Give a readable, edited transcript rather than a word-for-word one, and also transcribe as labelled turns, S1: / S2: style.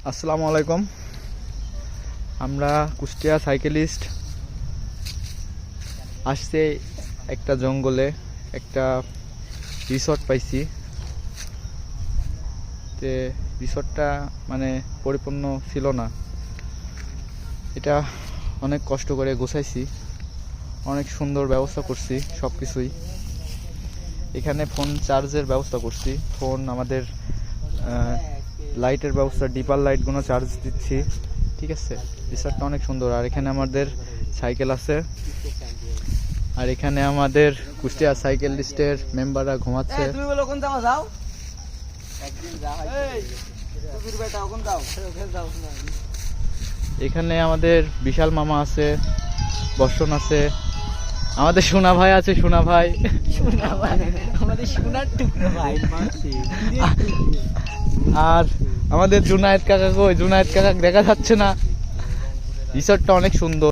S1: আসসালামু আলাইকুম। আমরা কুষ্টিয়া সাইকেলিস্ট আসছে একটা জঙ্গলে একটা রিসর্ট পাইছি। তে রিসর্টটা মানে পরিপূর্ণ ছিল না, এটা অনেক কষ্ট করে গোছাইছি, অনেক সুন্দর ব্যবস্থা করছি সব কিছুই। এখানে ফোন চার্জের ব্যবস্থা করছি, ফোন আমাদের লাইটের ব্যবস্থা, ডিপার লাইটগুলো চার্জ দিচ্ছি, ঠিক আছে। রিসর্টটা অনেক সুন্দর। আর এখানে আমাদের সাইকেল আছে, আর এখানে আমাদের কুষ্টিয়া সাইকেল লিস্টের মেম্বাররা ঘুমাচ্ছে। এখানে আমাদের বিশাল মামা আছে, বর্ষণ আছে, আমাদের সোনা ভাই আছে, সোনা ভাই
S2: আমাদের সোনার টুকরো ভাই।
S1: আর আমাদের জুনায়েদ কাকা কই? জুনায়েদ কাকা দেখা যাচ্ছে না। রিসর্টটা অনেক সুন্দর।